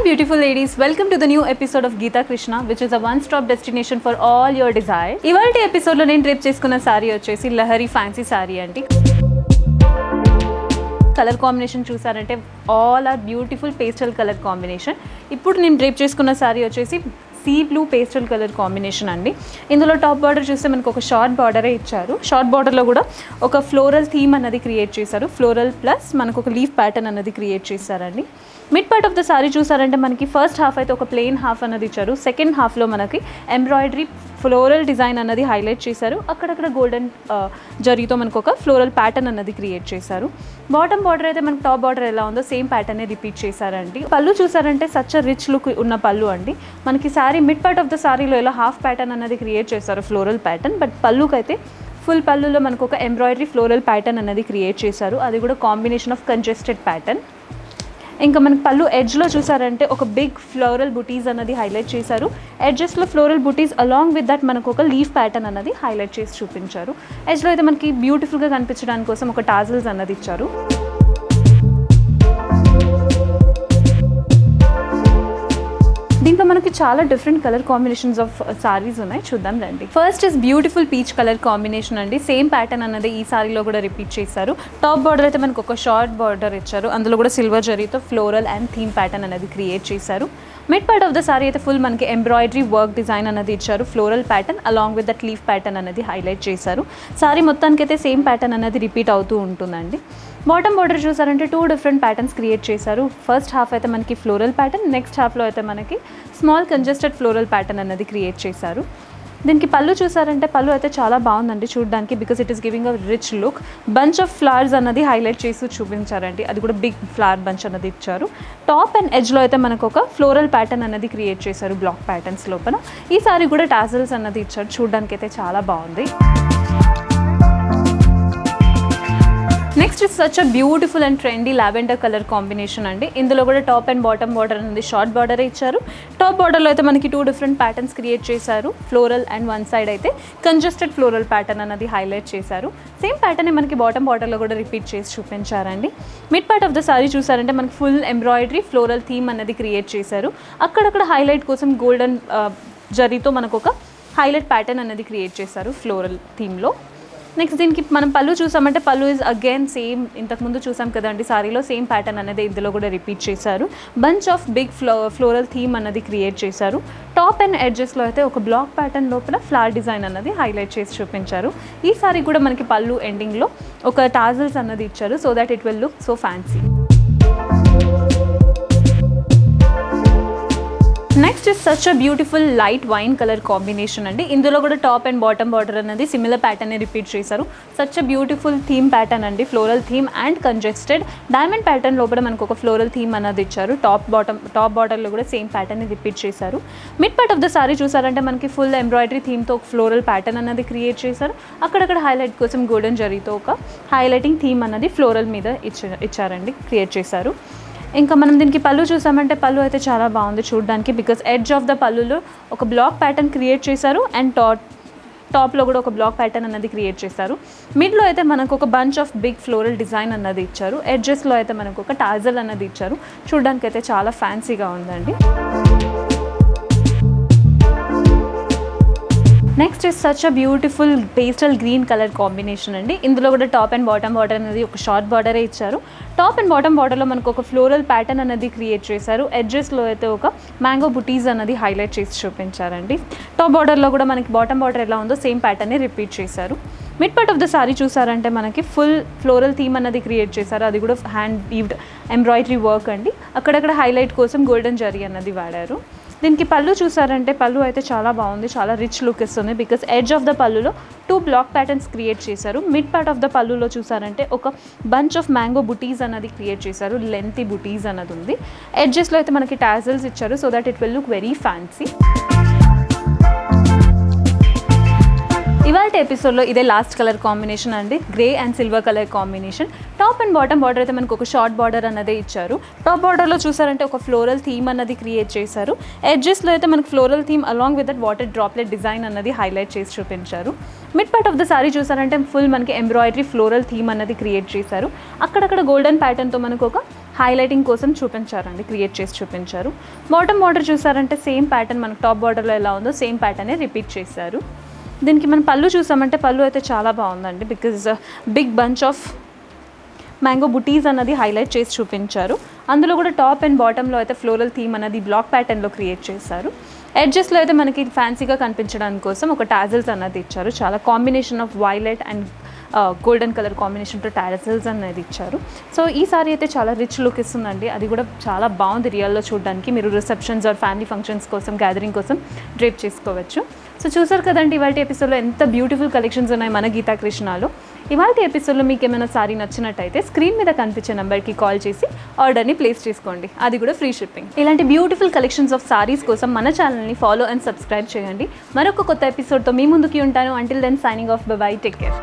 beautiful ladies, welcome to the new episode of Geeta Krishna, which is a one-stop destination for all your desire. ఇవాల్టి episode లో నేను drape చేసుకున్న సారీ వచ్చేసి Lahari fancy sari అండి. Colour combination చూసారంటే all are beautiful pastel colour combination. ఇప్పుడు నేను drape చేసుకున్న సారీ వచ్చేసి sea blue pastel colour combination అండి. ఇందులో టాప్ బార్డర్ చూస్తే మనకు ఒక షార్ట్ బార్డరే ఇచ్చారు. షార్ట్ బార్డర్లో కూడా ఒక ఫ్లోరల్ థీమ్ అన్నది క్రియేట్ చేశారు. ఫ్లోరల్ ప్లస్ మనకు ఒక లీఫ్ ప్యాటర్న్ అన్నది క్రియేట్ చేశారండి. Mid part of the sari చూసారంటే మనకి ఫస్ట్ హాఫ్ అయితే ఒక ప్లెయిన్ హాఫ్ అన్నది ఇచ్చారు. సెకండ్ హాఫ్లో మనకి ఎంబ్రాయిడరీ ఫ్లోరల్ డిజైన్ అన్నది హైలైట్ చేశారు. అక్కడక్కడ గోల్డెన్ జరీతో మనకు ఒక ఫ్లోరల్ ప్యాటర్న్ అన్నది క్రియేట్ చేశారు. బాటమ్ బార్డర్ అయితే మనకు టాప్ బార్డర్ ఎలా ఉందో సేమ్ ప్యాటర్నే రిపీట్ చేశారండి. పళ్ళు చూసారంటే సచ్ రిచ్ లుక్ ఉన్న పళ్ళు అండి. మనకి sari mid part of the సారీలో ఇలా హాఫ్ ప్యాటర్న్ అన్నది క్రియేట్ చేశారు, ఫ్లోరల్ ప్యాటర్న్. బట్ పళ్ళుకైతే ఫుల్ పళ్ళులో మనకు ఒక ఎంబ్రాయిడరీ ఫ్లోరల్ ప్యాటర్న్ అన్నది క్రియేట్ చేశారు. అది కూడా కాంబినేషన్ ఆఫ్ కంజెస్టెడ్ ప్యాటర్న్. ఇంకా మనకి పళ్ళు ఎడ్జ్లో చూసారంటే ఒక బిగ్ ఫ్లోరల్ బుటీస్ అన్నది హైలైట్ చేశారు. ఎడ్జెస్లో floral buttis along with that మనకు ఒక లీఫ్ ప్యాటర్న్ అన్నది హైలైట్ చేసి చూపించారు. ఎడ్జ్లో అయితే మనకి బ్యూటిఫుల్గా కనిపించడానికి కోసం ఒక టాజిల్స్ అన్నది ఇచ్చారు. దీంట్లో మనకి చాలా different colour combinations of saris ఉన్నాయి, చూద్దాం రండి. First is beautiful peach colour combination అండి. సేమ్ ప్యాటర్న్ అన్నది ఈ సారీలో కూడా రిపీట్ చేశారు. టాప్ బార్డర్ అయితే మనకు ఒక షార్ట్ బార్డర్ ఇచ్చారు. అందులో కూడా సిల్వర్ జరీతో ఫ్లోరల్ అండ్ థీమ్ ప్యాటర్న్ అనేది క్రియేట్ చేశారు. Mid part of the sorry అయితే ఫుల్ మనకి ఎంబ్రాయిడరీ వర్క్ డిజైన్ అనేది ఇచ్చారు. Floral pattern along with that leaf pattern అనేది హైలైట్ చేశారు. సారీ మొత్తానికి అయితే సేమ్ ప్యాటర్న్ అనేది రిపీట్ అవుతూ ఉంటుందండి. బాటమ్ బార్డర్ చూసారంటే టూ డిఫరెంట్ ప్యాటర్న్స్ క్రియేట్ చేశారు. ఫస్ట్ హాఫ్ అయితే మనకి ఫ్లోరల్ ప్యాటర్న్, నెక్స్ట్ హాఫ్లో అయితే మనకి స్మాల్ కంజెస్టెడ్ ఫ్లోరల్ ప్యాటర్న్ అన్నది క్రియేట్ చేశారు. దీనికి పళ్ళు చూసారంటే పళ్ళు అయితే చాలా బాగుందండి చూడడానికి, because it is giving a rich look. Bunch of flowers అన్నది హైలైట్ చేసి చూపించారండి. అది కూడా బిగ్ ఫ్లవర్ బంచ్ అన్నది ఇచ్చారు. టాప్ అండ్ ఎడ్జ్లో అయితే మనకు ఒక ఫ్లోరల్ ప్యాటర్న్ అన్నది క్రియేట్ చేశారు బ్లాక్ ప్యాటర్న్స్ లోపల. ఈ సారీ కూడా టాజల్స్ అన్నది ఇచ్చారు. చూడడానికి అయితే చాలా బాగుంది. Next is such a beautiful and trendy lavender colour combination అండి. ఇందులో కూడా టాప్ అండ్ బాటమ్ బార్డర్ అనేది షార్ట్ బార్డరే ఇచ్చారు. టాప్ బార్డర్లో అయితే మనకి టూ డిఫరెంట్ ప్యాటర్న్స్ క్రియేట్ చేశారు. ఫ్లోరల్ అండ్ వన్ సైడ్ అయితే కంజెస్టెడ్ ఫ్లోరల్ ప్యాటర్న్ అనేది హైలైట్ చేశారు. సేమ్ ప్యాటర్నే మనకి బాటమ్ బార్డర్లో కూడా రిపీట్ చేసి చూపించారండి. Mid part of the sari చూసారంటే మనకి ఫుల్ ఎంబ్రాయిడరీ ఫ్లోరల్ థీమ్ అనేది క్రియేట్ చేశారు. అక్కడక్కడ హైలైట్ కోసం గోల్డెన్ జరీతో మనకు ఒక హైలైట్ ప్యాటర్న్ అనేది క్రియేట్ చేశారు ఫ్లోరల్ థీమ్లో. నెక్స్ట్ దీనికి మనం పళ్ళు చూసామంటే పళ్ళు ఇస్ అగైన్ సేమ్ ఇంతకుముందు చూసాం కదండి సారీలో సేమ్ ప్యాటర్న్ అనేది ఇందులో కూడా రిపీట్ చేశారు. Bunch of big floral theme అన్నది క్రియేట్ చేశారు. టాప్ అండ్ ఎడ్జెస్లో అయితే ఒక బ్లాక్ ప్యాటర్న్ లోపల ఫ్లవర్ డిజైన్ అన్నది హైలైట్ చేసి చూపించారు. ఈ సారీ కూడా మనకి పళ్ళు ఎండింగ్లో ఒక టాజల్స్ అన్నది ఇచ్చారు, so that it will look so fancy. Next is such a beautiful light wine colour combination అండి. ఇందులో కూడా టాప్ అండ్ బాటమ్ బార్డర్ అనేది సిమిలర్ ప్యాటర్న్ రిపీట్ చేశారు. Such a beautiful theme pattern అండి. Floral theme and congested diamond pattern లోపల మనకు ఒక floral theme అన్నది ఇచ్చారు. టాప్ బార్డర్లో కూడా సేమ్ ప్యాటర్న్ రిపీట్ చేశారు. Mid part of the sari చూసారంటే మనకి ఫుల్ ఎంబ్రాయిడరీ థీమ్తో ఒక ఫ్లోరల్ ప్యాటర్న్ అన్నది క్రియేట్ చేశారు. అక్కడక్కడ హైలైట్ కోసం గోల్డెన్ జరీతో ఒక హైలైటింగ్ థీమ్ అన్నది ఫ్లోరల్ మీద ఇచ్చారండి, క్రియేట్ చేశారు. ఇంకా మనం దీనికి పళ్ళు చూసామంటే పళ్ళు అయితే చాలా బాగుంది చూడడానికి, బికాస్ ఎడ్జ్ ఆఫ్ ద పళ్ళులో ఒక బ్లాక్ ప్యాటర్న్ క్రియేట్ చేశారు అండ్ టాప్లో కూడా ఒక బ్లాక్ ప్యాటర్న్ అన్నది క్రియేట్ చేశారు. మిడ్లో అయితే మనకు ఒక bunch of big floral design అన్నది ఇచ్చారు. ఎడ్జెస్లో అయితే మనకు ఒక టాజల్ అన్నది ఇచ్చారు. చూడడానికి అయితే చాలా ఫ్యాన్సీగా ఉందండి. Next is such a beautiful pastel green colour combination అండి. ఇందులో కూడా టాప్ అండ్ బాటమ్ బార్డర్ అనేది ఒక షార్ట్ బార్డరే ఇచ్చారు. టాప్ అండ్ బాటమ్ బార్డర్లో మనకు ఒక ఫ్లోరల్ ప్యాటర్న్ అనేది క్రియేట్ చేశారు. ఎడ్జెస్లో అయితే ఒక మ్యాంగో బుటీస్ అనేది హైలైట్ చేసి చూపించారండి. టాప్ బార్డర్లో కూడా మనకి బాటమ్ బార్డర్ ఎలా ఉందో సేమ్ ప్యాటర్నే రిపీట్ చేశారు. Mid part of the sari చూసారంటే మనకి ఫుల్ ఫ్లోరల్ థీమ్ అన్నది క్రియేట్ చేశారు. అది కూడా హ్యాండ్ వీవ్డ్ ఎంబ్రాయిడరీ వర్క్ అండి. అక్కడక్కడ హైలైట్ కోసం గోల్డెన్ జరీ అన్నది వాడారు. దీనికి పళ్ళు చూసారంటే పళ్ళు అయితే చాలా బాగుంది, చాలా రిచ్ లుక్ ఇస్తుంది, బికాస్ ఎడ్జ్ ఆఫ్ ద పళ్ళులో టూ బ్లాక్ ప్యాటర్న్స్ క్రియేట్ చేశారు. మిడ్ పార్ట్ ఆఫ్ ద పళ్ళులో చూసారంటే ఒక బంచ్ ఆఫ్ మ్యాంగో బుటీస్ అన్నది క్రియేట్ చేశారు. లెంతీ బుటీస్ అన్నది ఉంది. ఎడ్జెస్లో అయితే మనకి టాజల్స్ ఇచ్చారు, so that it will look very fancy. ఇవాళ ఎపిసోడ్లో ఇదే లాస్ట్ కలర్ కాంబినేషన్ అండి, grey and silver colour combination. Top and bottom border అయితే మనకు ఒక షార్ట్ బార్డర్ అన్నదే ఇచ్చారు. టాప్ బార్డర్లో చూసారంటే ఒక ఫ్లోరల్ థీమ్ అన్నది క్రియేట్ చేశారు. ఎడ్జెస్లో అయితే మనకు floral theme along with that water droplet design అన్నది హైలైట్ చేసి చూపించారు. Mid part of the sari చూసారంటే ఫుల్ మనకి ఎంబ్రాయిడరీ ఫ్లోరల్ థీమ్ అన్నది క్రియేట్ చేశారు. అక్కడక్కడ గోల్డెన్ ప్యాటర్న్తో మనకు ఒక హైలైటింగ్ కోసం చూపించారండి, క్రియేట్ చేసి చూపించారు. బాటమ్ బార్డర్ చూసారంటే సేమ్ ప్యాటర్న్ మనకు టాప్ బార్డర్లో ఎలా ఉందో సేమ్ ప్యాటర్నే రిపీట్ చేశారు. దీనికి మనం పళ్ళు చూసామంటే పళ్ళు అయితే చాలా బాగుందండి, because big bunch of mango బుటీస్ అన్నది హైలైట్ చేసి చూపించారు. అందులో కూడా టాప్ అండ్ బాటంలో అయితే ఫ్లోరల్ థీమ్ అనేది బ్లాక్ ప్యాటర్న్లో క్రియేట్ చేశారు. ఎడ్జెస్లో అయితే మనకి ఫ్యాన్సీగా కనిపించడానికి కోసం ఒక టాజిల్స్ అన్నది ఇచ్చారు. చాలా combination of violet and golden colour కాంబినేషన్తో టాజిల్స్ అనేది ఇచ్చారు. సో ఈ సారీ అయితే చాలా రిచ్ లుక్ ఇస్తుందండి, అది కూడా చాలా బాగుంది రియల్లో చూడడానికి. మీరు రిసెప్షన్స్ ఆర్ ఫ్యామిలీ ఫంక్షన్స్ కోసం, గ్యాదరింగ్ కోసం డ్రేప్ చేసుకోవచ్చు. సో చూసారు కదండి ఇవాళ ఎపిసోడ్లో ఎంత బ్యూటిఫుల్ కలెక్షన్స్ ఉన్నాయి మన గీతా కృష్ణలో. ఇవాళ ఎపిసోడ్లో మీకు ఏమైనా సారీ నచ్చినట్టయితే స్క్రీన్ మీద కనిపించే నెంబర్కి కాల్ చేసి ఆర్డర్ని ప్లేస్ చేసుకోండి, అది కూడా ఫ్రీ షిప్పింగ్. ఇలాంటి బ్యూటిఫుల్ కలెక్షన్స్ ఆఫ్ సారీస్ కోసం మన ఛానల్ని ఫాలో అండ్ సబ్స్క్రైబ్ చేయండి. మరొక కొత్త ఎపిసోడ్తో మీ ముందుకి ఉంటాను. Until then signing off, bye bye, take care.